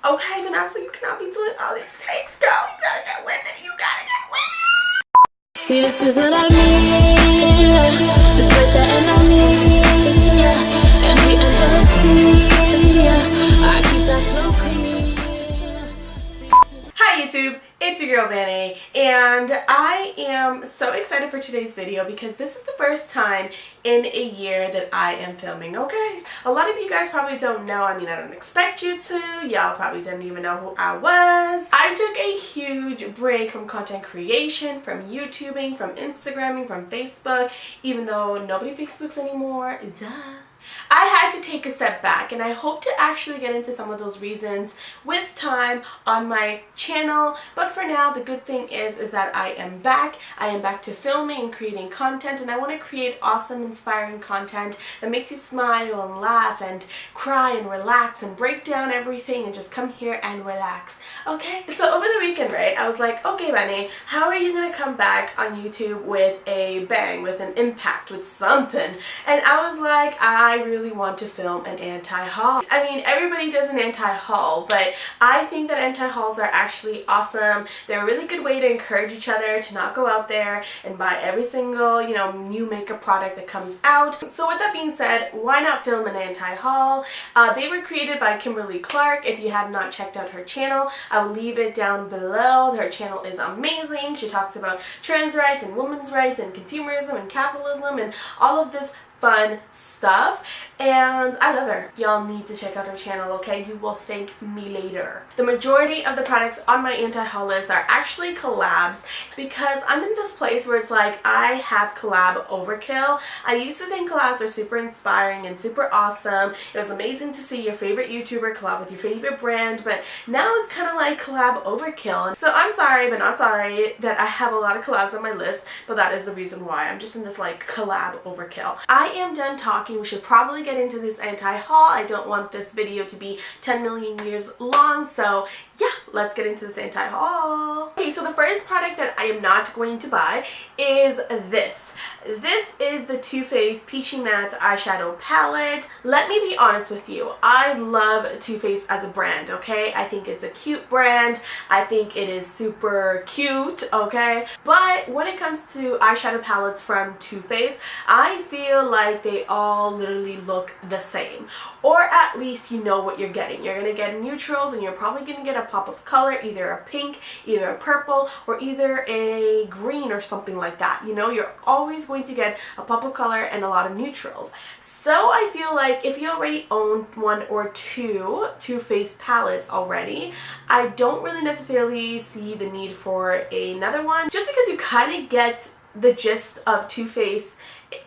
Okay, Vanessa, you cannot be doing all these takes, girl. You gotta get with it. You gotta get with it. See, this is what I mean. It's like that and I mean. Envy and jealousy. I keep that flow clean. Hi YouTube, it's your girl Vanny, and I am so excited for today's video because this is the first time in a year that I am filming, okay? A lot of you guys probably don't know, I don't expect you to, y'all probably didn't even know who I was. I took a huge break from content creation, from YouTubing, from Instagramming, from Facebook, even though nobody Facebooks anymore, duh. I had to take a step back, and I hope to actually get into some of those reasons with time on my channel. But for now, the good thing is that I am back. I am back to filming and creating content, and I want to create awesome, inspiring content that makes you smile and laugh and cry and relax and break down everything and just come here and relax. Okay? So over the weekend, right, I was like, okay, Vanny, how are you going to come back on YouTube with a bang, with an impact, with something? And I was like, I really want to film an anti-haul. I mean, everybody does an anti-haul, but I think that anti-hauls are actually awesome. They're a really good way to encourage each other to not go out there and buy every single, new makeup product that comes out. So with that being said, why not film an anti-haul? They were created by Kimberly Clark. If you have not checked out her channel, I will leave it down below. Her channel is amazing. She talks about trans rights and women's rights and consumerism and capitalism and all of this fun stuff, and I love her. Y'all need to check out her channel, okay? You will thank me later. The majority of the products on my anti-haul list are actually collabs because I'm in this place where it's like I have collab overkill. I used to think collabs were super inspiring and super awesome. It was amazing to see your favorite YouTuber collab with your favorite brand, but now it's kind of like collab overkill. So I'm sorry, but not sorry that I have a lot of collabs on my list, but that is the reason why. I'm just in this like collab overkill. I am done talking. We should probably get into this anti-haul. I don't want this video to be 10 million years long, so yeah, let's get into this anti-haul. Okay, so the first product that I am not going to buy is this. This is the Too Faced Peachy Matte Eyeshadow Palette. Let me be honest with you. I love Too Faced as a brand, okay? I think it's a cute brand. I think it is super cute, okay? But when it comes to eyeshadow palettes from Too Faced, I feel like they all literally look the same. Or at least you know what you're getting. You're gonna get neutrals, and you're probably gonna get a pop of color, either a pink, either a purple, or either a green or something like that. You're always going to get a pop of color and a lot of neutrals. So I feel like if you already own one or two Too Faced palettes already, I don't really necessarily see the need for another one, just because you kind of get the gist of Too Faced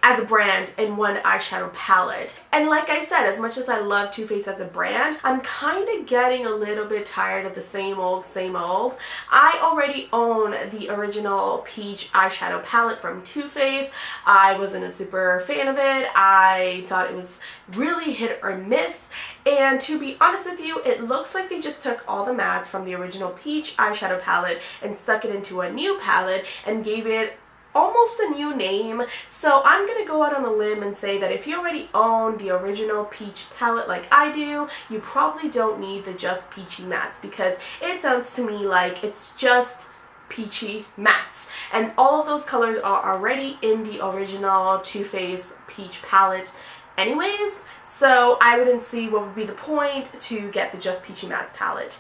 as a brand in one eyeshadow palette. And like I said, as much as I love Too Faced as a brand, I'm kind of getting a little bit tired of the same old, same old. I already own the original peach eyeshadow palette from Too Faced. I wasn't a super fan of it. I thought it was really hit or miss. And to be honest with you, it looks like they just took all the mattes from the original peach eyeshadow palette and stuck it into a new palette and gave it almost a new name. So I'm gonna go out on a limb and say that if you already own the original peach palette like I do, you probably don't need the Just Peachy Mattes, because it sounds to me like it's just peachy mattes, and all of those colors are already in the original Too Faced peach palette anyways, so I wouldn't see what would be the point to get the Just Peachy Mattes palette.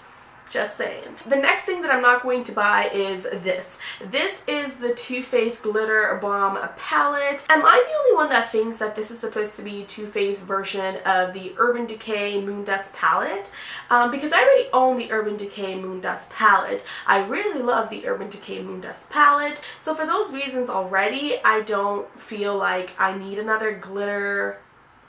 Just saying. The next thing that I'm not going to buy is this. This is the Too Faced Glitter Bomb palette. Am I the only one that thinks that this is supposed to be Too Faced version of the Urban Decay Moondust palette? Because I already own the Urban Decay Moondust palette. I really love the Urban Decay Moondust palette. So for those reasons already, I don't feel like I need another glitter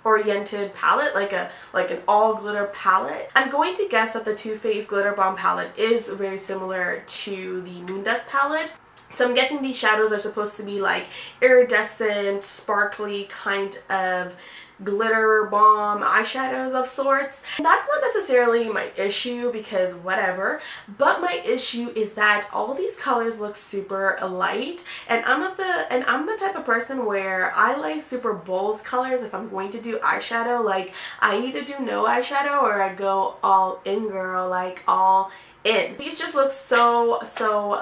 oriented palette, like an all glitter palette. I'm going to guess that the Too Faced Glitter Bomb palette is very similar to the Moondust palette. So I'm guessing these shadows are supposed to be like iridescent, sparkly kind of glitter bomb eyeshadows of sorts. And that's not necessarily my issue because whatever, but my issue is that all of these colors look super light, and I'm the type of person where I like super bold colors if I'm going to do eyeshadow. Like, I either do no eyeshadow or I go all in, girl, like all in. These just look so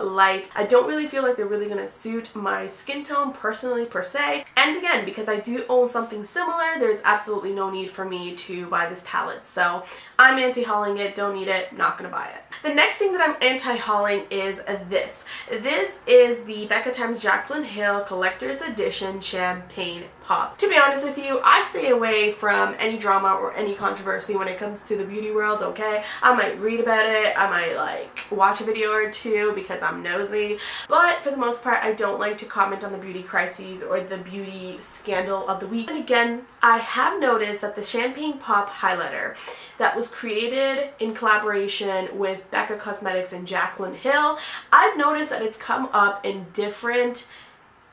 light. I don't really feel like they're really gonna suit my skin tone personally per se. And again, because I do own something similar, there's absolutely no need for me to buy this palette. So I'm anti-hauling it, don't need it, not gonna buy it. The next thing that I'm anti-hauling is this. This is the Becca x Jaclyn Hill Collector's Edition Champagne Pop. To be honest with you, I stay away from any drama or any controversy when it comes to the beauty world, okay? I might read about it, I might like watch a video or two because I'm nosy, but for the most part I don't like to comment on the beauty crises or the beauty scandal of the week. And again, I have noticed that the Champagne Pop highlighter that was created in collaboration with Becca Cosmetics and Jaclyn Hill, I've noticed that it's come up in different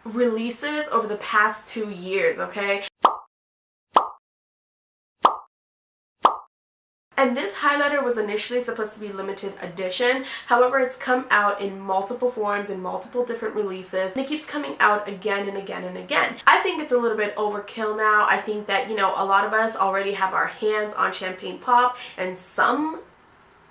releases over the past 2 years, okay? And this highlighter was initially supposed to be limited edition. However, it's come out in multiple forms, in multiple different releases, and it keeps coming out again and again and again. I think it's a little bit overkill now. I think that, you know, a lot of us already have our hands on Champagne Pop in some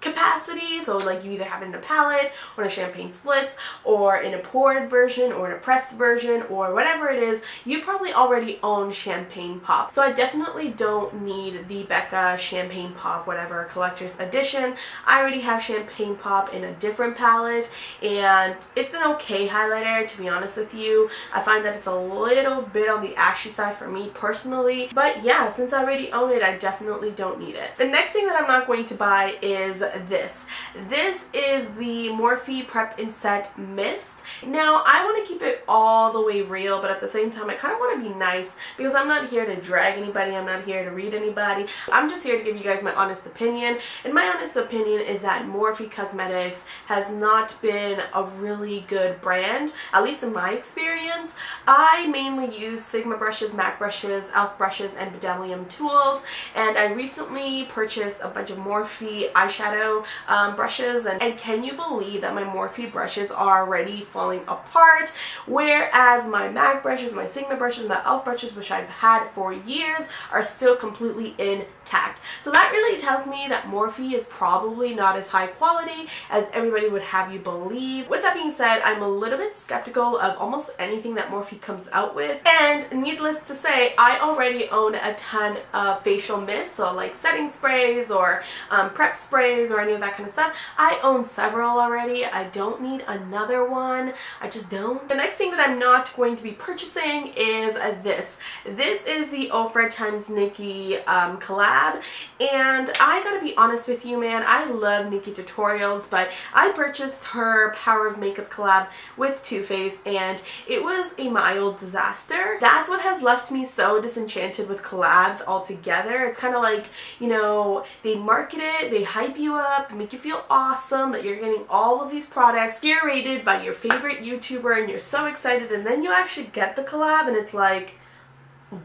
capacity. So like you either have it in a palette or in a champagne splits or in a poured version or in a pressed version or whatever it is, you probably already own Champagne Pop. So I definitely don't need the Becca Champagne Pop whatever collector's edition. I already have Champagne Pop in a different palette and it's an okay highlighter, to be honest with you. I find that it's a little bit on the ashy side for me personally, but yeah, since I already own it, I definitely don't need it. The next thing that I'm not going to buy is this. This is the Morphe Prep and Set Mist. Now, I want to keep it all the way real, but at the same time, I kind of want to be nice because I'm not here to drag anybody. I'm not here to read anybody. I'm just here to give you guys my honest opinion. And my honest opinion is that Morphe Cosmetics has not been a really good brand, at least in my experience. I mainly use Sigma brushes, MAC brushes, e.l.f. brushes, and Bdellium tools. And I recently purchased a bunch of Morphe eyeshadow brushes. And can you believe that my Morphe brushes are already falling apart, whereas my MAC brushes, my Sigma brushes, my e.l.f. brushes, which I've had for years, are still completely intact. So that really tells me that Morphe is probably not as high quality as everybody would have you believe. With that being said, I'm a little bit skeptical of almost anything that Morphe comes out with, and needless to say, I already own a ton of facial mists, so like setting sprays or prep sprays or any of that kind of stuff. I own several already. I don't need another one. I just don't. The next thing that I'm not going to be purchasing is this. This is the Ofra x Nikki collab, and I gotta be honest with you, man, I love Nikki tutorials, but I purchased her Power of Makeup collab with Too Faced and it was a mild disaster. That's what has left me so disenchanted with collabs altogether. It's kind of like, you know, they market it, they hype you up, they make you feel awesome that you're getting all of these products curated by your favorite YouTuber and you're so excited, and then you actually get the collab and it's like,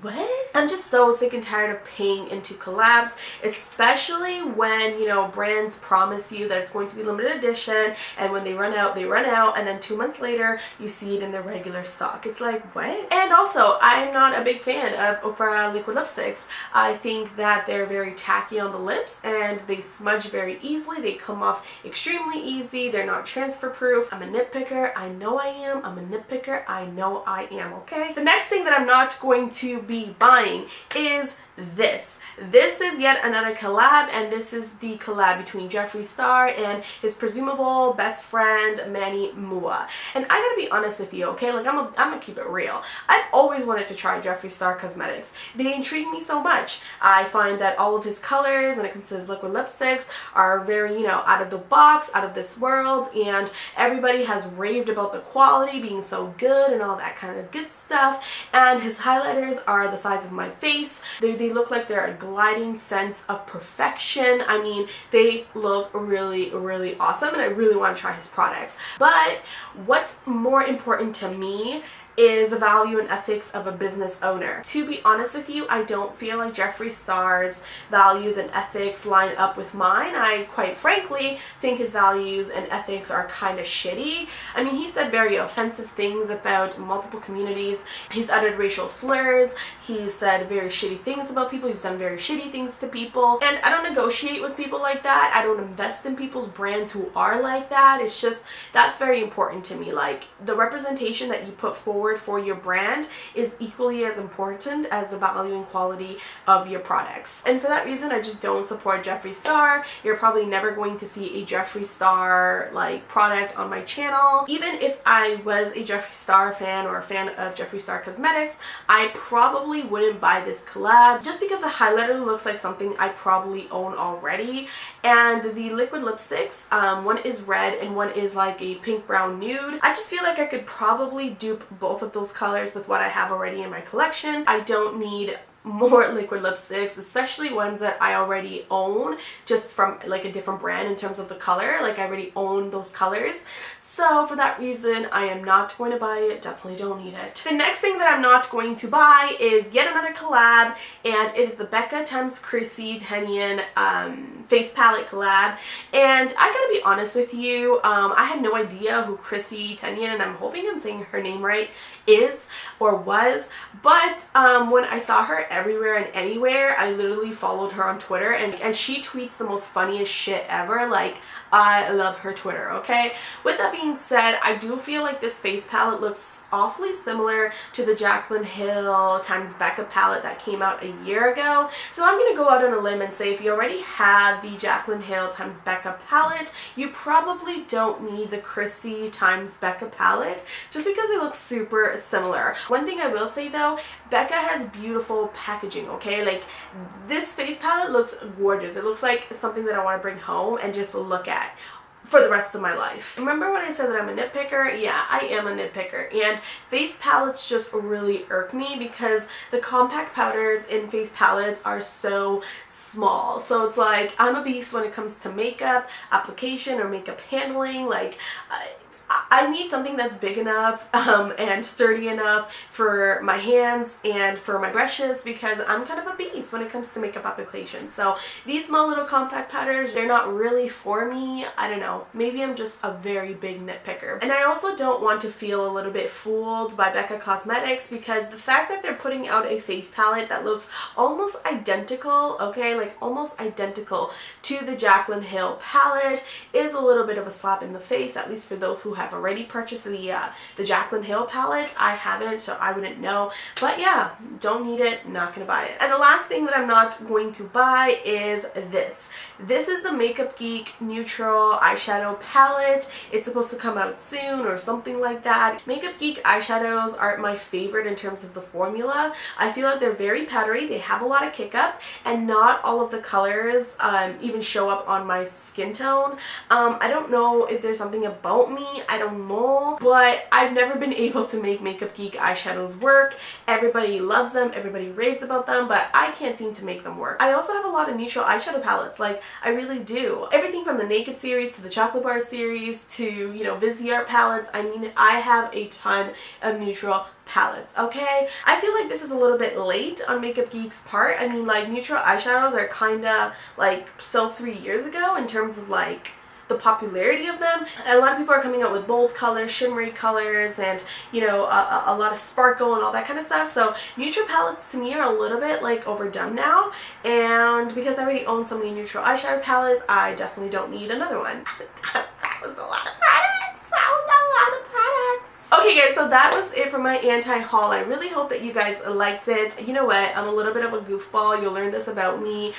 what? I'm just so sick and tired of paying into collabs, especially when, you know, brands promise you that it's going to be limited edition, and when they run out, and then 2 months later you see it in their regular stock. It's like, what? And also, I'm not a big fan of Ofra liquid lipsticks. I think that they're very tacky on the lips and they smudge very easily. They come off extremely easy. They're not transfer proof. I'm a nitpicker. I know I am. I'm a nitpicker. I know I am, okay? The next thing that I'm not going to be buying is this. This is yet another collab, and this is the collab between Jeffree Star and his presumable best friend Manny Mua. And I gotta be honest with you, okay? Like, I'm gonna keep it real. I've always wanted to try Jeffree Star cosmetics. They intrigue me so much. I find that all of his colors, when it comes to his liquid lipsticks, are very, you know, out of the box, out of this world, and everybody has raved about the quality being so good and all that kind of good stuff. And his highlighters are the size of my face. They look like they're a gliding sense of perfection. I mean, they look really, really awesome, and I really want to try his products. But what's more important to me is the value and ethics of a business owner. To be honest with you, I don't feel like Jeffree Star's values and ethics line up with mine. I quite frankly think his values and ethics are kind of shitty. I mean, he said very offensive things about multiple communities. He's uttered racial slurs. He's said very shitty things about people. He's done very shitty things to people. And I don't negotiate with people like that. I don't invest in people's brands who are like that. It's just, that's very important to me. Like, the representation that you put forward for your brand is equally as important as the value and quality of your products. And for that reason, I just don't support Jeffree Star. You're probably never going to see a Jeffree Star like product on my channel. Even if I was a Jeffree Star fan or a fan of Jeffree Star Cosmetics, I probably wouldn't buy this collab just because the highlighter looks like something I probably own already. And the liquid lipsticks, one is red and one is like a pink brown nude. I just feel like I could probably dupe both of those colors with what I have already in my collection. I don't need more liquid lipsticks, especially ones that I already own just from like a different brand in terms of the color. Like, I already own those colors. So for that reason, I am not going to buy it. Definitely don't need it. The next thing that I'm not going to buy is yet another collab, and it is the Becca times Chrissy Teigen face palette collab. And I gotta be honest with you, I had no idea who Chrissy Teigen, and I'm hoping I'm saying her name right, is or was. But when I saw her everywhere and anywhere, I literally followed her on Twitter, and she tweets the most funniest shit ever. Like, I love her Twitter, okay? With that being said, I do feel like this face palette looks awfully similar to the Jaclyn Hill times Becca palette that came out a year ago. So I'm gonna go out on a limb and say if you already have the Jaclyn Hill times Becca palette, you probably don't need the Chrissy times Becca palette just because they look super similar. One thing I will say though, Becca has beautiful packaging, okay? Like, this face palette looks gorgeous. It looks like something that I want to bring home and just look at for the rest of my life. Remember when I said that I'm a nitpicker? Yeah, I am a nitpicker, and face palettes just really irk me because the compact powders in face palettes are so small. So it's like, I'm a beast when it comes to makeup application or makeup handling. Like, I need something that's big enough and sturdy enough for my hands and for my brushes because I'm kind of a beast when it comes to makeup application. So these small little compact powders, they're not really for me. I don't know. Maybe I'm just a very big nitpicker. And I also don't want to feel a little bit fooled by Becca Cosmetics because the fact that they're putting out a face palette that looks almost identical, okay, like almost identical to the Jaclyn Hill palette is a little bit of a slap in the face, at least for those who have already purchased the Jaclyn Hill palette. I haven't, so I wouldn't know. But yeah, don't need it, not gonna buy it. And the last thing that I'm not going to buy is this. This is the Makeup Geek Neutral Eyeshadow Palette. It's supposed to come out soon or something like that. Makeup Geek eyeshadows are my favorite in terms of the formula. I feel like they're very powdery, they have a lot of kick up, and not all of the colors even show up on my skin tone. I don't know if there's something about me, I don't know, but I've never been able to make Makeup Geek eyeshadows work. Everybody loves them, everybody raves about them, but I can't seem to make them work. I also have a lot of neutral eyeshadow palettes, like I really do. Everything from the Naked series to the Chocolate Bar series to, you know, Viseart palettes. I mean, I have a ton of neutral palettes, okay? I feel like this is a little bit late on Makeup Geek's part. I mean, like, neutral eyeshadows are kind of like so 3 years ago in terms of like the popularity of them. A lot of people are coming out with bold colors, shimmery colors, and you know, a lot of sparkle and all that kind of stuff. So neutral palettes to me are a little bit like overdone now, and because I already own so many neutral eyeshadow palettes, I definitely don't need another one. That was a lot of products. That was a lot of products. Okay guys, so that was it for my anti-haul. I really hope that you guys liked it. You know what, I'm a little bit of a goofball. You'll learn this about me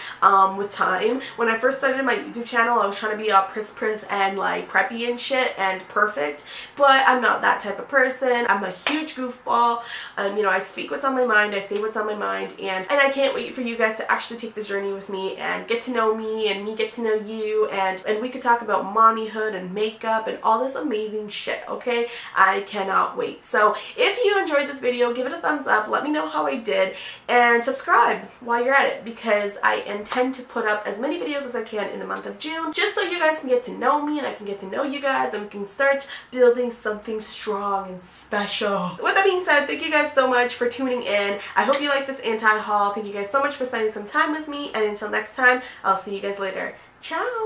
with time. When I first started my YouTube channel, I was trying to be all priss and like preppy and shit and perfect, but I'm not that type of person. I'm a huge goofball. You know, I speak what's on my mind, I say what's on my mind, and I can't wait for you guys to actually take this journey with me and get to know me and me get to know you, and we could talk about mommyhood and makeup and all this amazing shit, okay? I cannot cannot wait. So if you enjoyed this video, give it a thumbs up, let me know how I did, and subscribe while you're at it, because I intend to put up as many videos as I can in the month of June, just so you guys can get to know me and I can get to know you guys, and we can start building something strong and special. With that being said, thank you guys so much for tuning in. I hope you like this anti-haul. Thank you guys so much for spending some time with me, and until next time, I'll see you guys later. Ciao!